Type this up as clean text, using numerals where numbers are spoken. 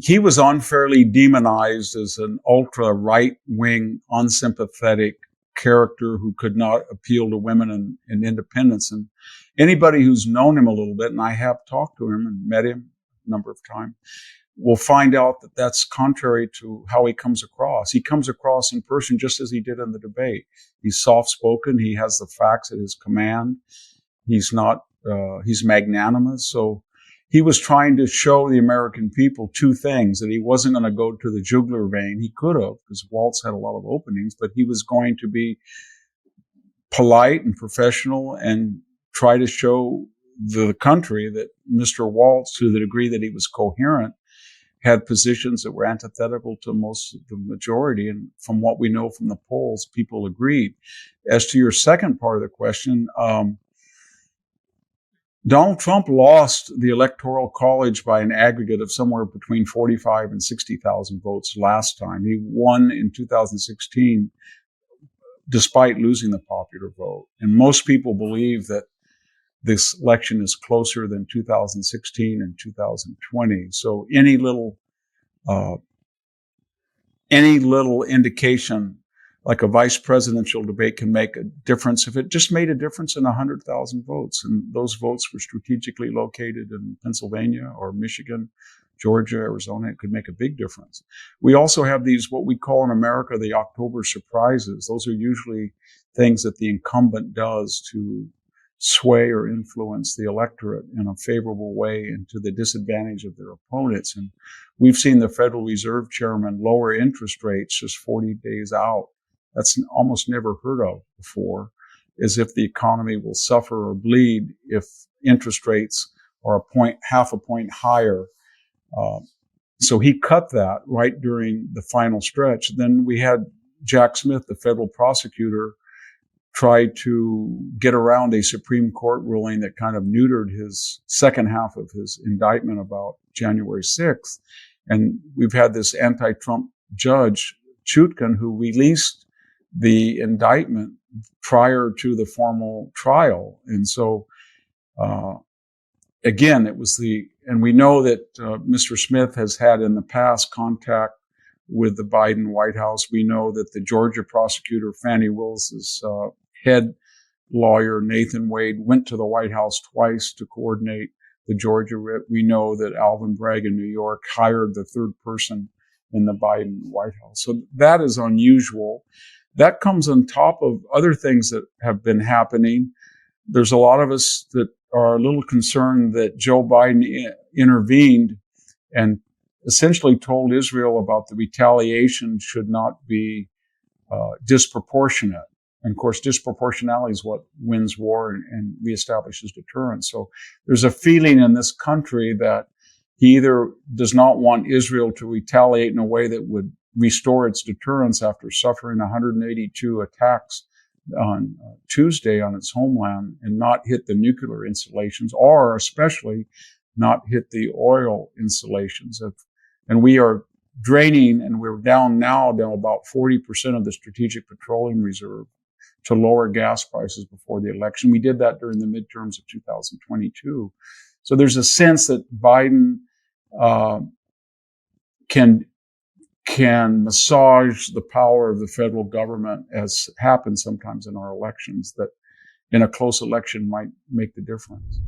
he was unfairly demonized as an ultra right-wing, unsympathetic character who could not appeal to women and independence. And anybody who's known him a little bit, and I have talked to him and met him a number of times, will find out that that's contrary to how he comes across. He comes across in person just as he did in the debate. He's soft-spoken. He has the facts at his command. He's magnanimous. So he was trying to show the American people two things: that he wasn't going to go to the jugular vein. He could have, because Waltz had a lot of openings, but he was going to be polite and professional and try to show the country that Mr. Waltz, to the degree that he was coherent, had positions that were antithetical to most of the majority. And from what we know from the polls, people agreed. As to your second part of the question, Donald Trump lost the Electoral College by an aggregate of somewhere between 45 and 60,000 votes last time. He won in 2016 despite losing the popular vote. And most people believe that this election is closer than 2016 and 2020. So any little indication, like a vice presidential debate, can make a difference. If it just made a difference in 100,000 votes, and those votes were strategically located in Pennsylvania or Michigan, Georgia, Arizona, it could make a big difference. We also have these, what we call in America, the October surprises. Those are usually things that the incumbent does to sway or influence the electorate in a favorable way and to the disadvantage of their opponents. And we've seen the Federal Reserve Chairman lower interest rates just 40 days out. That's almost never heard of before, as if the economy will suffer or bleed if interest rates are half a point higher. So he cut that right during the final stretch. Then we had Jack Smith, the federal prosecutor, try to get around a Supreme Court ruling that kind of neutered his second half of his indictment about January 6th. And we've had this anti-Trump judge, Chutkan, who released the indictment prior to the formal trial. And so, again, and we know that Mr. Smith has had in the past contact with the Biden White House. We know that the Georgia prosecutor, Fannie Willis's head lawyer, Nathan Wade, went to the White House twice to coordinate the Georgia writ. We know that Alvin Bragg in New York hired the third person in the Biden White House. So that is unusual. That comes on top of other things that have been happening. There's a lot of us that are a little concerned that Joe Biden intervened and essentially told Israel about the retaliation should not be disproportionate. And of course, disproportionality is what wins war and reestablishes deterrence. So there's a feeling in this country that he either does not want Israel to retaliate in a way that would restore its deterrence after suffering 182 attacks on Tuesday on its homeland and not hit the nuclear installations, or especially not hit the oil installations. And we are draining, and we're down now about 40% of the strategic petroleum reserve to lower gas prices before the election. We did that during the midterms of 2022. So there's a sense that Biden can massage the power of the federal government, as happens sometimes in our elections, that in a close election might make the difference.